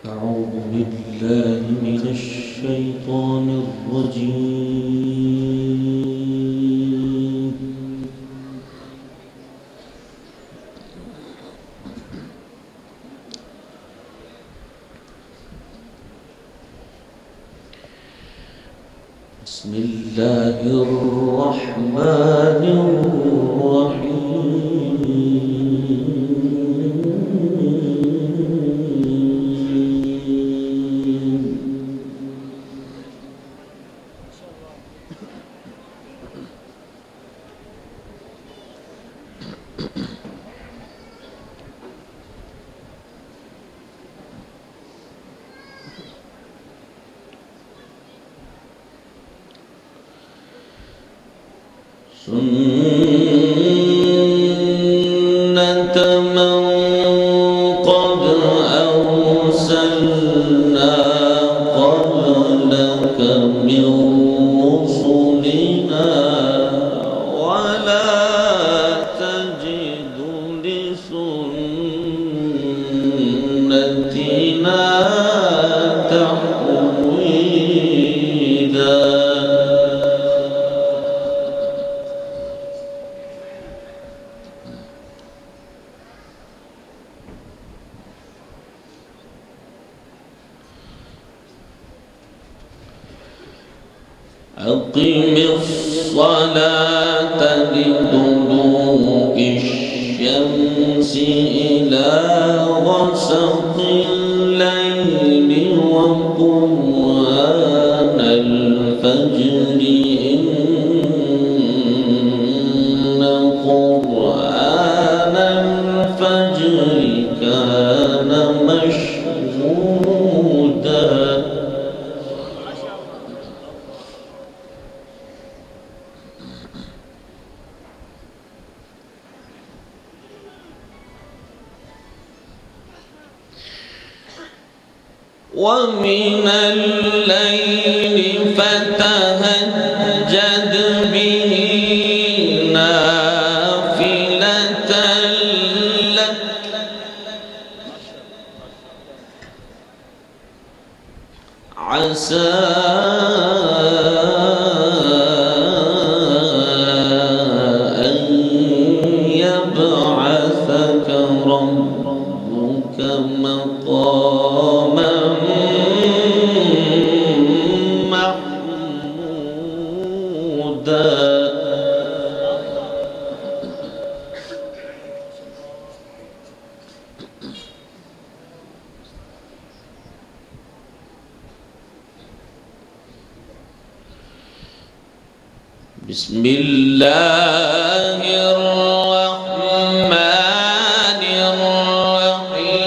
أعوذ بالله من الشيطان الرجيم. بسم الله الرحمن الرحيم. سنة من قد أرسلنا قبلك من رسلنا ولا تجد لسنتنا تحويلا. أقم الصلاة لدلوك الشمس إلى غسق الليل وقرآن الفجر إن قرآن الفجر كان مشهودا. ومن الليل فتهجد به نافلة لك عسى أن يبعثك ربك مقاما محمودا. بسم الله الرحمن الرحيم.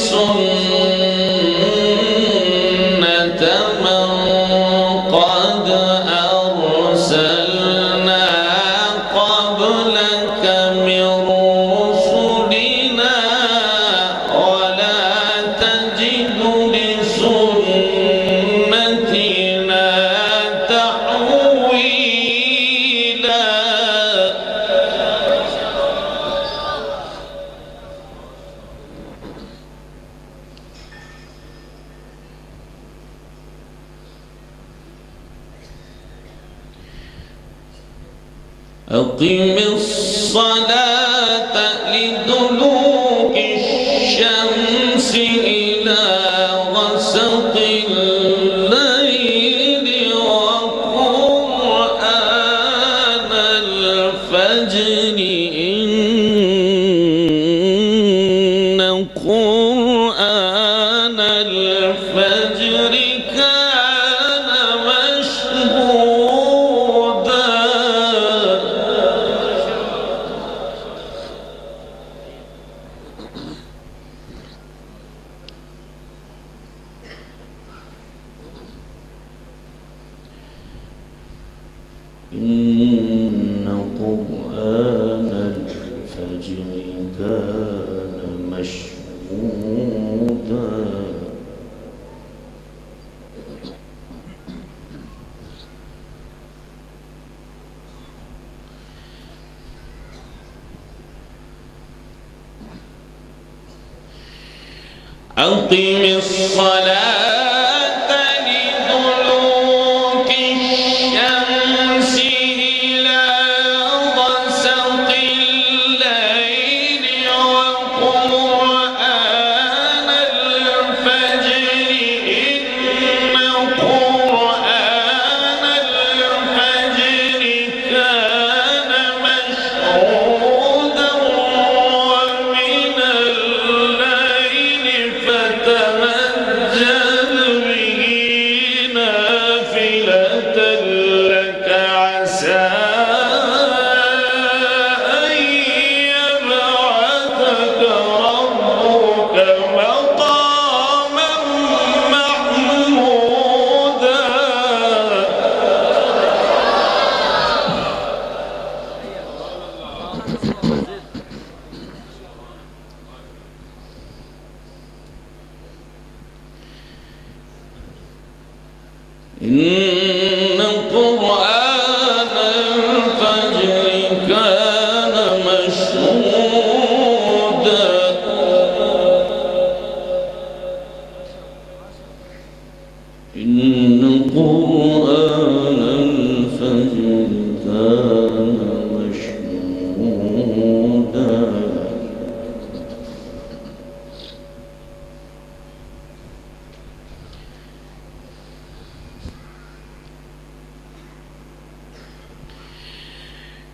سنة من قد أرسلنا قبلك من رسلنا ولا تجد لسنتنا تحويلا. أقم الصلاة لدلوك الشمس إلى غسق الليل وقرآن الفجر إن قرآن الفجر كان مشهودا. إن قرآن الفجر كان مشهودا. أقم الصلاة لدلوك الشمس إلى غسق الليل وقرآن الفجر إن قرآن الفجر كان مشهودا ومن الليل فتهجد به نافلة لك عسى أن يبعثك ربك مقاما محمودا إن قرآن الفجر كان مشهودا إن قرآن الفجر كان مشهودا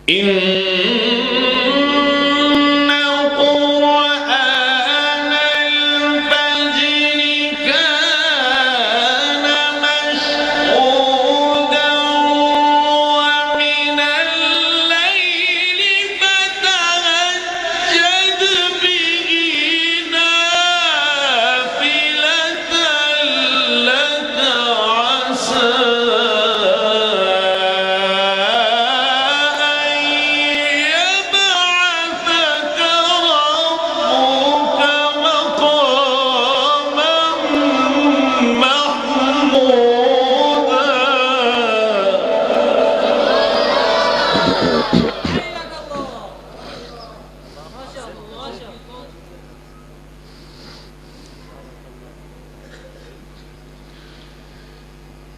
إن قرآن الفجر كان مشهودا ومن الليل فتهجد به نافلة لك عسى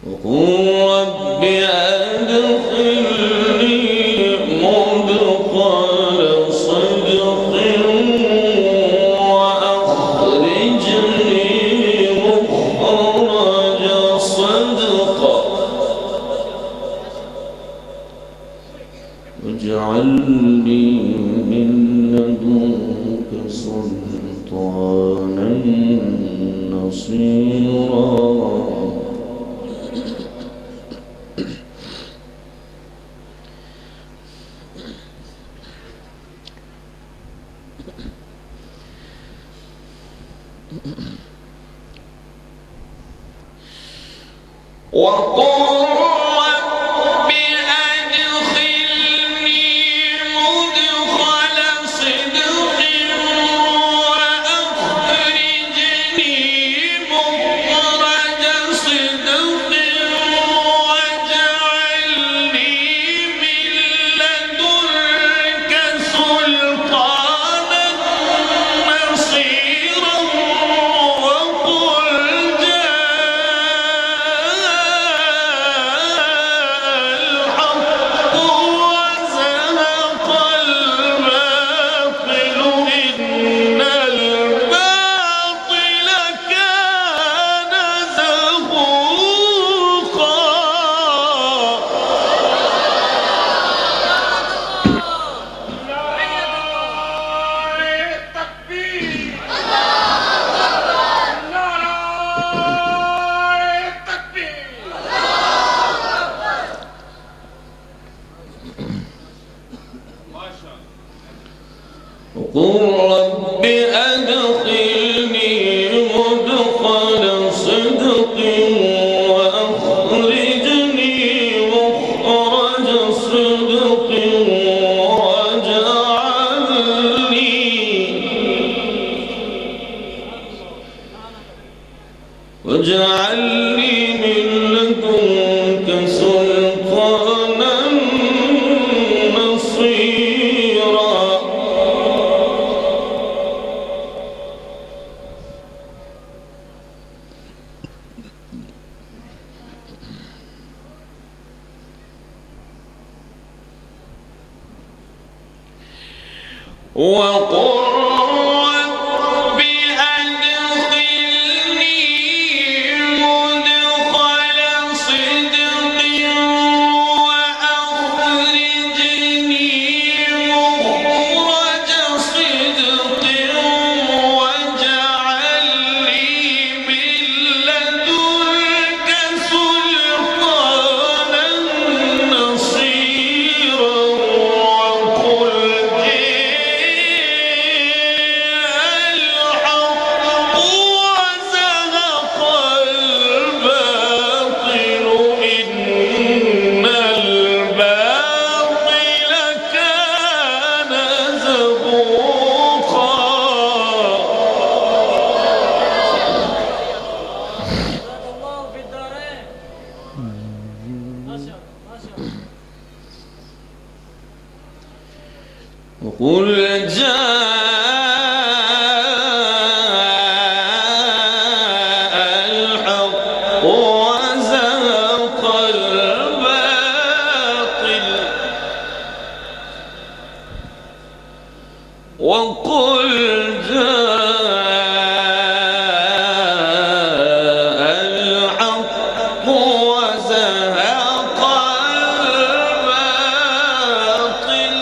وقل رب أدخلني مدخل صدق وأخرجني مخرج صدق واجعل لي من لدنك سلطانا نصيرا وقل رب أدخلني مدخل صدق وأخرجني مخرج صدق واجعل لي من لدنك سلطانا نصيرا وقل وقل رب أدخلني مدخل صدق وأخرجني مخرج صدق واجعل لي من لدنك سلطانا نصيرا وقل جاء الحق وزهق الباطل وقل جاء الحق وزهق الباطل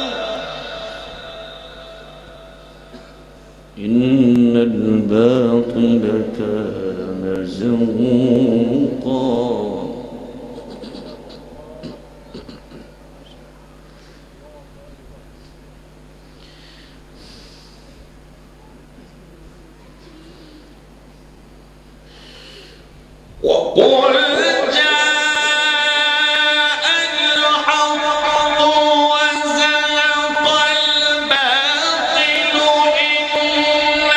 إن الباطل كان زهوقا وقل جاء الحق وزهق الباطل إن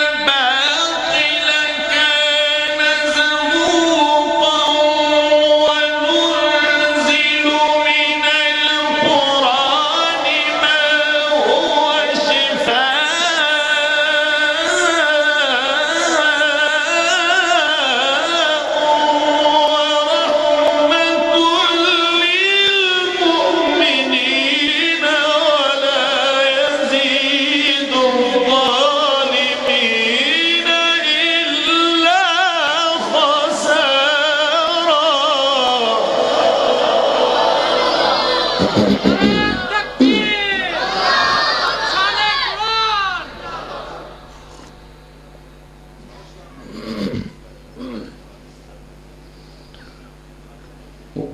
الباطل كان زهوقا وننزل من القرآن ما هو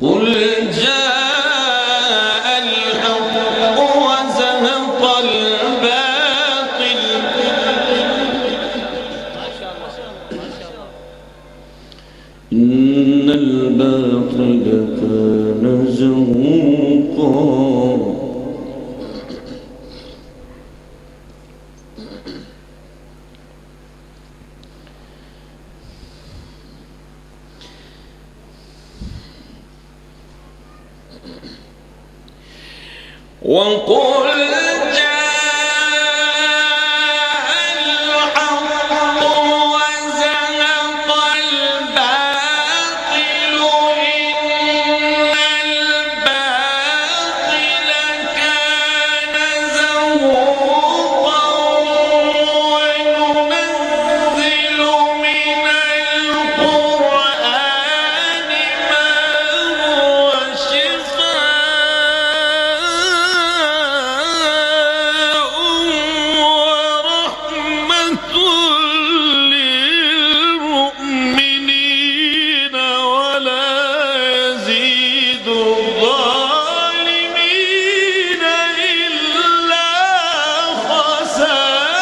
قل جاء الحق وزهق الباطل إن الباطل كان زهوقا وقل جاء الحق وزهق الباطل إن الباطل كان زهوقا وننزل من القرآن ما هو ورحمة للمؤمنين ولا يزيد الظالمين إلا خسارا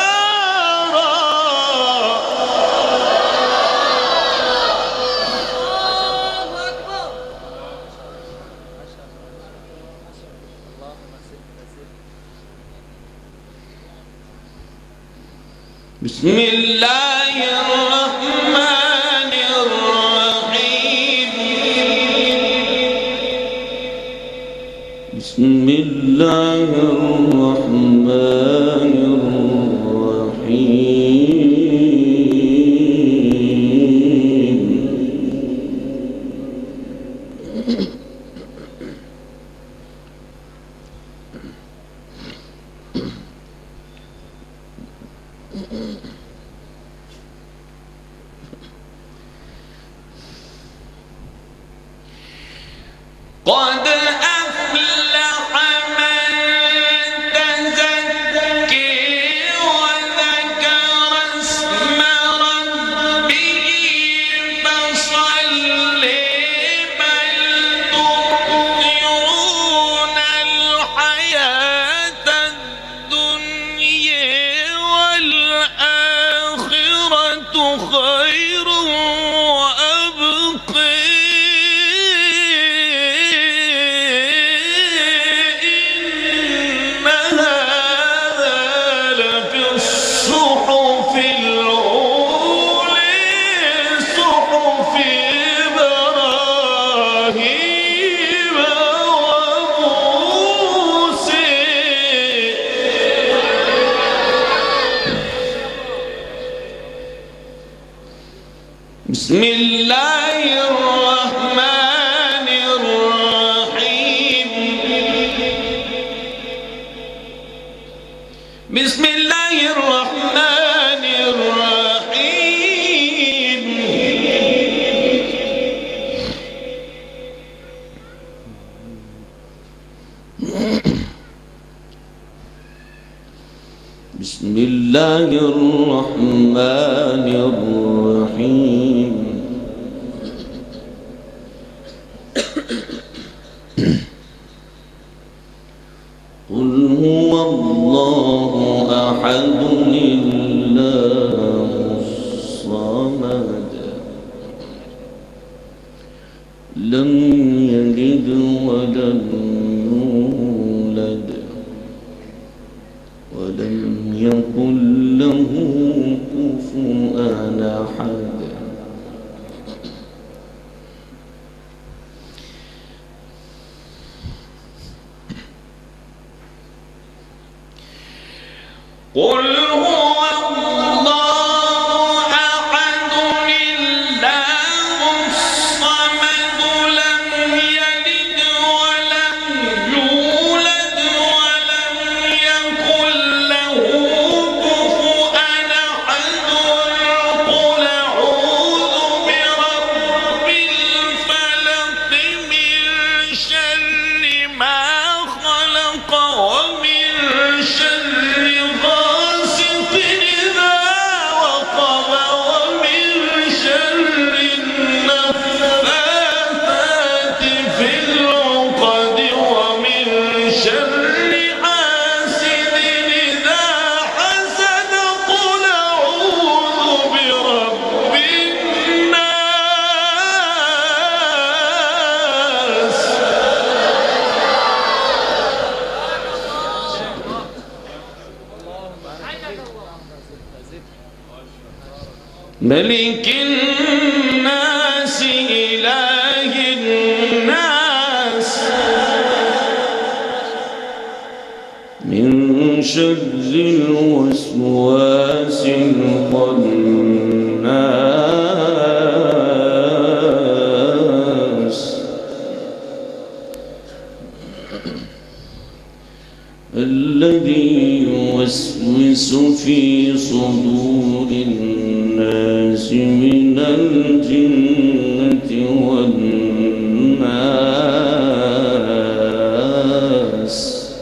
بسم الله الرحمن الرحيم بسم الله الرحمن الرحيم قد أفلح من تزكي وذكر اسم ربه فصل بل تؤثرون الحياة الدنيا والآخرة خير وأبقى بسم الله الرحمن الرحيم بسم الله الرحمن الرحيم بسم الله الرحمن الرحيم قل هو الله أحد الله الصمد لم يلد ولم يولد ولم يكن له كفوا أحد قل هو الله أحد الله الصمد لم يلد ولم يولد ولم يكن له كفوا أحد قل أعوذ برب الفلق من شر ما خلق ومن شر غاسق إذا وقب ومن شر النفاثات في العقد ومن شر حاسد إذا حسد قل أعوذ برب الناس ملك الناس إله الناس من شر الوسواس الخناس الذي يوسوس في صدور الناس من الجنة والناس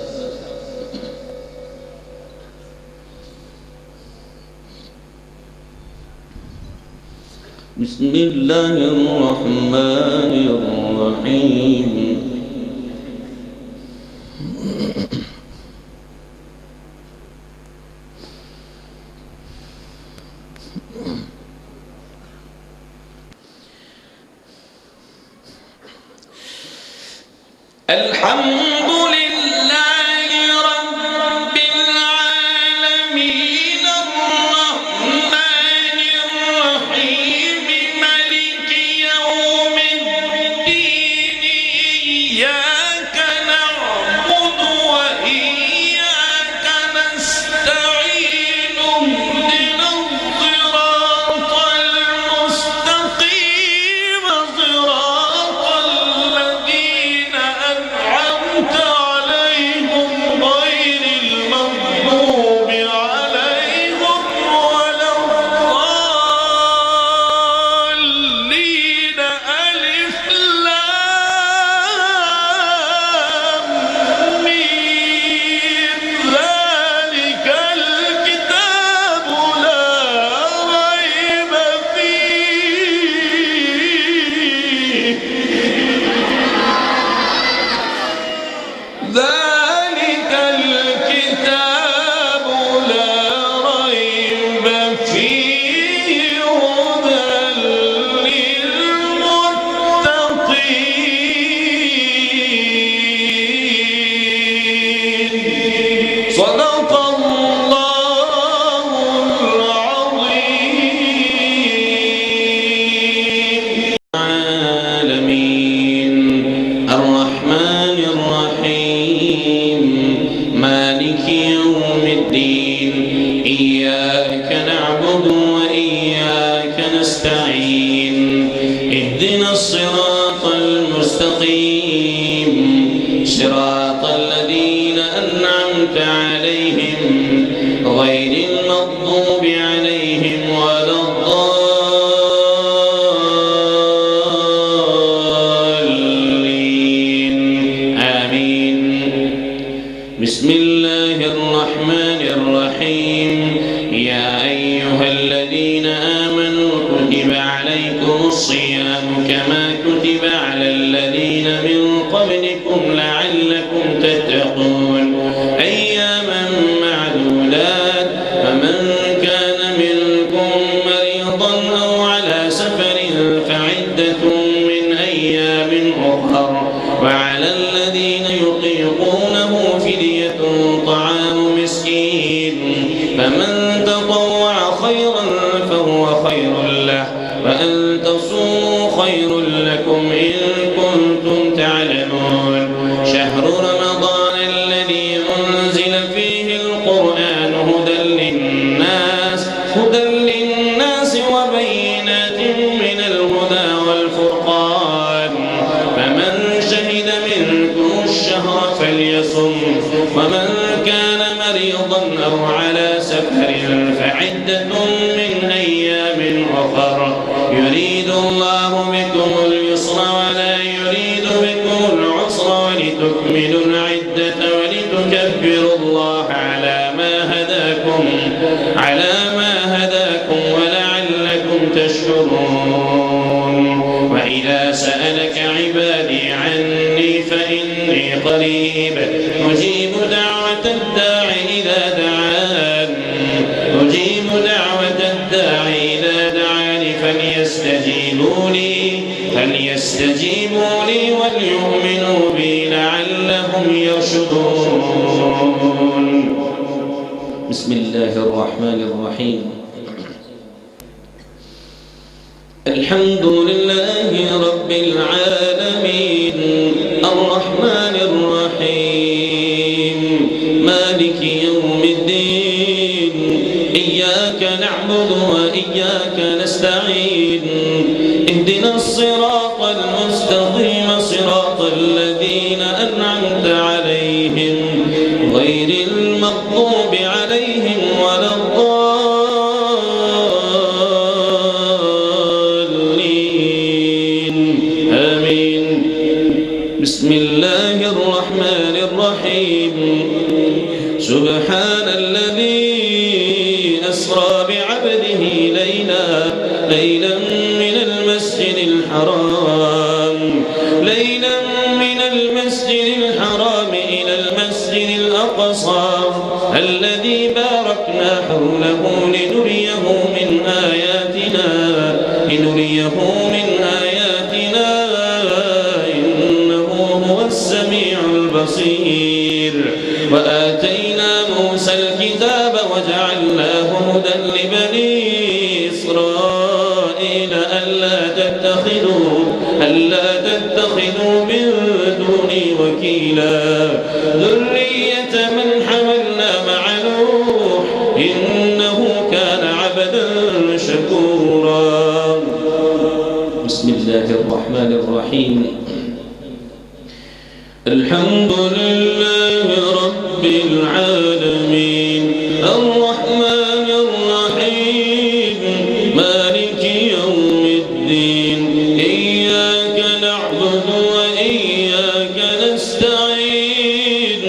بسم الله الرحمن الرحيم الحمد لله رب العالمين الرحمن الرحيم مالك يوم الدين إياك نعبد وإياك نستعين اهدنا الصراط المستقيم صراط الذين أنعمت نعبد وإياك نستعين اهدنا الصراط المستقيم صراط الذين أنعمت عليهم غير المغضوب عليهم ولا الضالين آمين. بسم الله الرحمن الرحيم. يا أيها الذين آمنوا كتب عليكم الصيام كما كتب على الذين من قبلكم لعلكم تتقون أياما معدودات فمن كان منكم مريضا أو على سفر فعدة من أيام أخر وعلى الذين يطيقونه فدية طعام مسكين فمن تطوع خيرا فهو خير له وأن تصوموا خير لكم إن كنتم تعلمون. شهر رمضان الذي أنزل فيه القرآن هدى للناس وبينات من الهدى والفرقان فمن شهد منكم الشهر فليصم ومن كان مريضا أو على سفر فعدة من أيام أخر يريد الله بكم اليسر ولا يريد بكم العسر ولتكملوا العدة ولتكبروا الله على ما هداكم ولعلكم تشكرون. وإذا سألك عبادي عني فإني قريب أجيب دعوة الداع إذا دعان فليستجيبوا لي وليؤمنوا بي لعلهم يرشدون. بسم الله الرحمن الرحيم. الحمد لله رب العالمين الرحمن الرحيم مالك يوم الدين إياك نعبد وإياك نستعين اهدنا الصراط المستقيم صراط الذين أنعمت عليهم غير المغضوب عليهم ولا الضالين آمين. بسم الله الرحمن الرحيم. سبحان الذي أسرى بعبده ليلا من المسجد الحرام إلى المسجد الأقصى الذي باركنا حوله لنريه من آياتنا إنه هو السميع البصير. وآتينا موسى الكتاب وجعلناه هدى لبني إسرائيل ألا تتخذوا من دوني وكيلا ذرية من حملنا مع نوح إنه كان عبدا شكورا. بسم الله الرحمن الرحيم. الحمد لله رب العالمين الرحمن الرحيم مالك يوم الدين إياك نعبد وإياك نستعين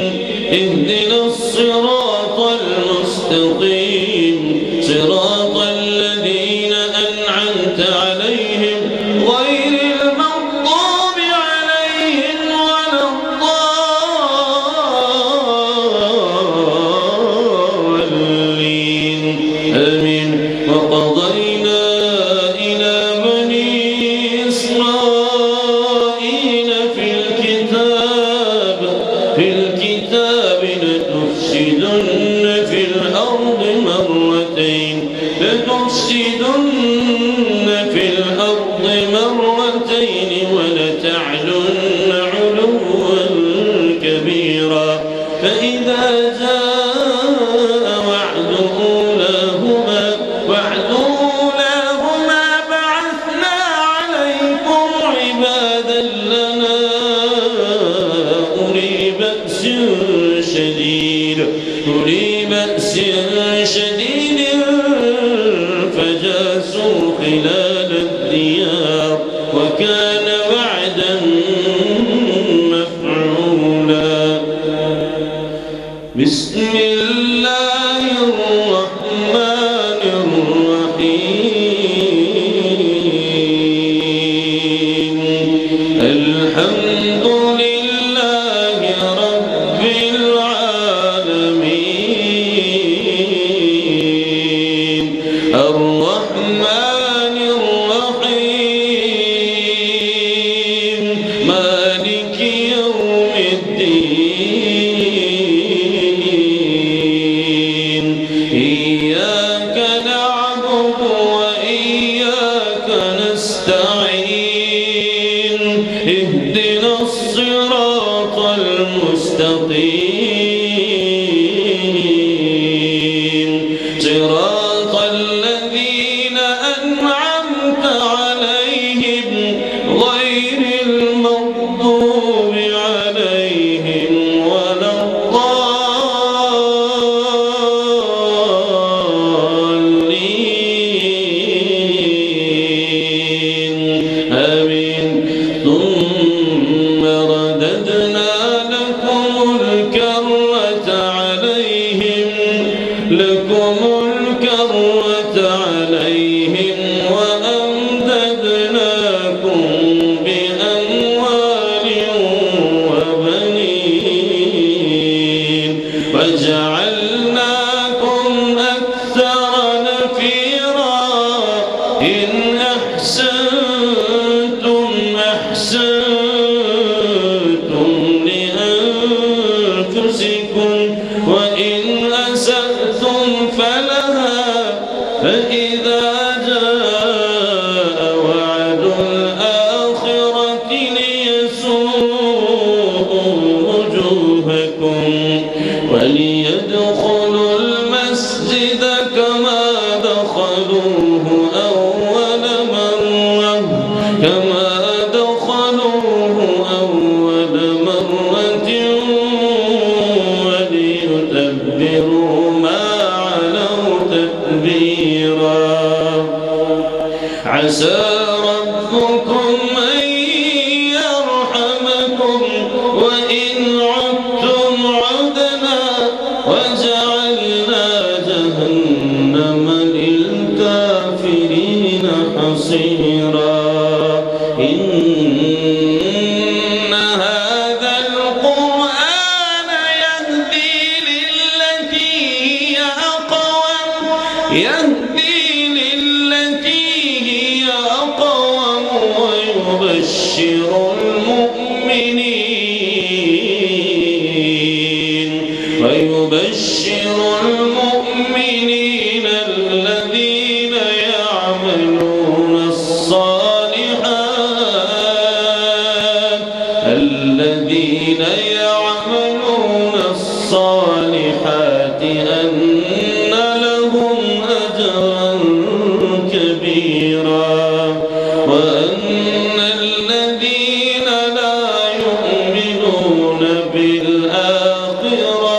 اهدنا الصراط المستقيم صراط الذين أنعمت عليهم غير المغضوب عليهم ولا الضالين جاسوا خلال الديار وكان وعدا مفعولا. بسم الله الرحمن الرحيم. الحمد لله رب العالمين الرحمن الرحيم مالك يوم الدين. إياك نعبد وإياك نستعين اهدنا الصراط المستقيم صراط الذين أنعمت عليهم غير المغضوب عليهم ولا الضالين آمين. ثم رددنا لكم الكرة عليهم وأمددناكم بأموال وبنين وجعلناكم أكثر نفيرا. إن أحسنتم أحسنتم لأنفسكم وإن أسأتم فلها. فإذا جاء وعد الآخرة ليسوءوا وجوهكم وليدخلوا المسجد كما دخلوه أول مرة وليتبروا ما علوا تتبيرا. عسى ربكم أن يرحمكم وإن عدتم عدنا وجعلنا جهنم للكافرين حصيرا. إن هذا القرآن يهدي للتي هي أقوم ويبشر المؤمنين الذين يعملون الصالحات أن لهم أجرا كبيرا. وأن الذين لا يؤمنون بالآخرة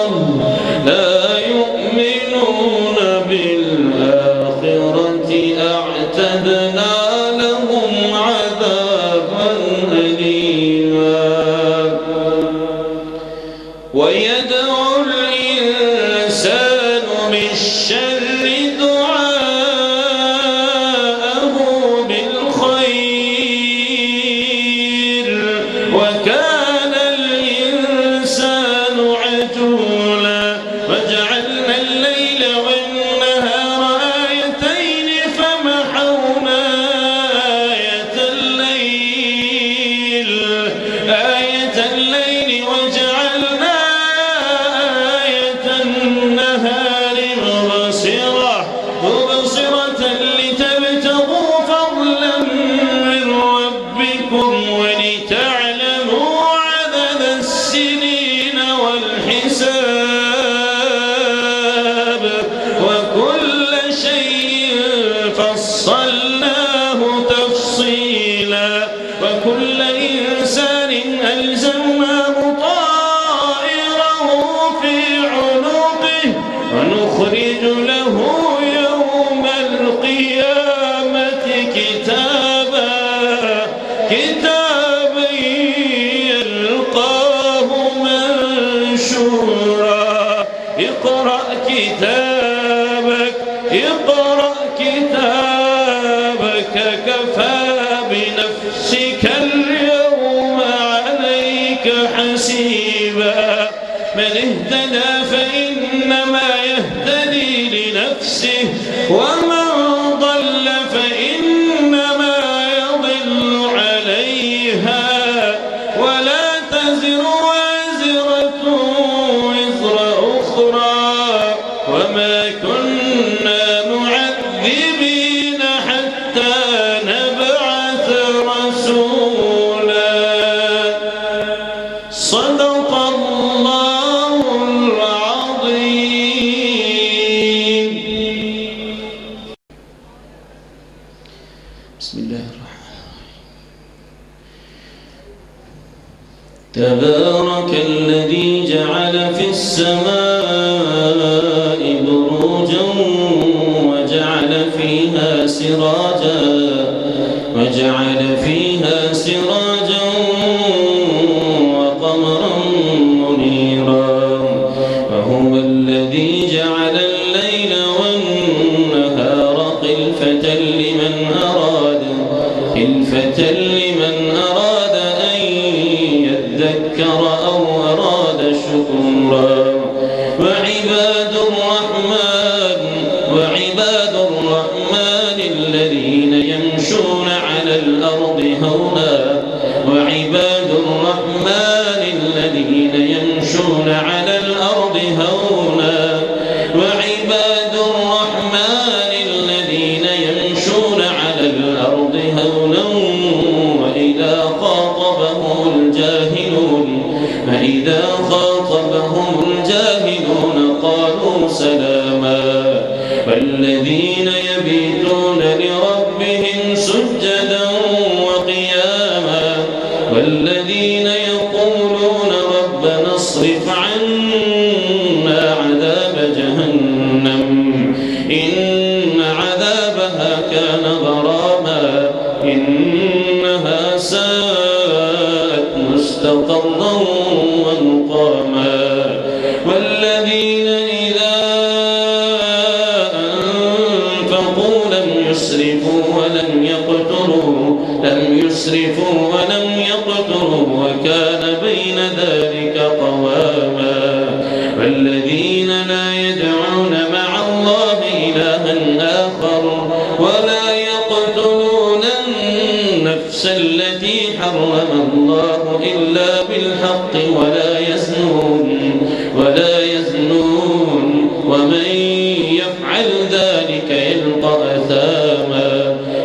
أعتدنا لهم عذابا أليما. ويدعو الإنسان بالشر دعاءه بالخير وكان الإنسان عجولا. وجعلنا الليل والنهار آيتين فمحونا آية الليل وجعلنا آية النهار مبصرة لتبتغوا فضلا من ربكم ولتعلموا عدد السنين والحساب وكل شيء فصلناه تفصيلا. وكل إنسان ألزمناه طائره في عنقه ونخرج له يوم القيامة كتابا كتابا يلقاه منشورا اقرأ كتابك اقرأ كتابك كفى بنفسك اليوم عليك حسيبا من اهتدى فإنما يهتدي لنفسه ومن ضل فإنما يضل عليها ولا تزر وازرة وزر أخرى وما كنا معذبين حتى نبعث رسولا. صدق الله العظيم. بسم الله الرحمن الرحيم. تبارك الذي جعل في السماء بروجا وجعل فيها سراجا وقمرا منيرا وهو الذي جعل الليل والنهار خلفة لمن أراد أن يذكر أو أراد شكورا. وعباد الرحمن الذين يمشون على الأرض هونا وإذا خاطبهم الجاهلون قالوا سلاما. والذين يبيتون لربهم سجدا وقياما والذين يقولون ربنا اصرف عنا عذاب جهنم إن عذابها كان غراما إنها ساءت مستقرا ومقاما. والذين إذا أنفقوا لم يسرفوا ولم يقتروا وكان بين ذلك قواما. والذين لا يدعون مع الله إلها آخر ولا يقتلون النفس التي حرم الله إلا بالحق ولا يزنون ومن يفعل ذلك يلقى أثاما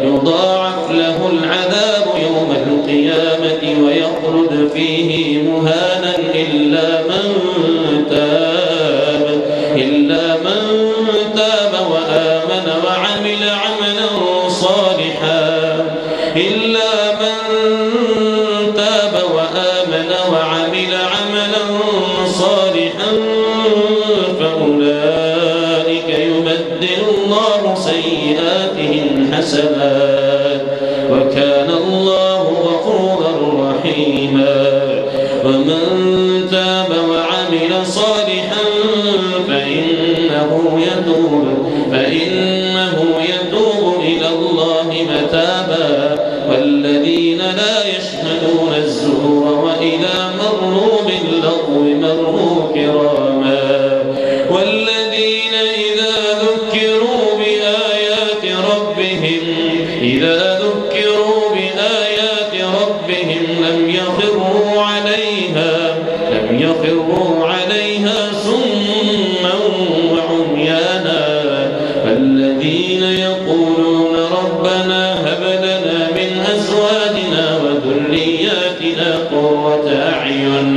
يضاعف له العذاب يوم القيامة ويخلد فيه مهانا إلا من تاب وآمن وعمل عملا صالحا فأولئك يبدل الله سيئاتهم حسنات وكان الله غفورا رحيما. ومن تاب وعمل صالحا فإنه يتوب إلى الله متابا. والذين لا يشهدون الزور وإذا مروا باللغو مروا كراما. والذين إذا ذكروا بآيات ربهم لم يخروا عليها سما وعميانا. والذين يقولون ربنا هب لنا من أزواجنا وذرياتنا قرة أعين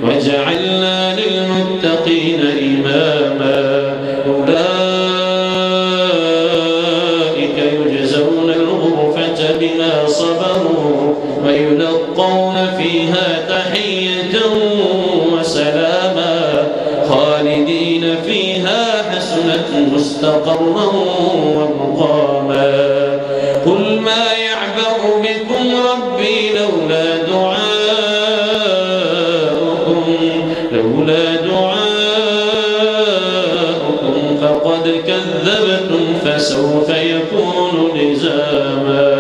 وجعلنا للمتقين إماما. أولئك يجزون الغرفة بما صبروا ويلقون فيها تحية وسلاما خالدين فيها حسنت مستقرا ومقاما. كذبتم فسوف يكون لزاما.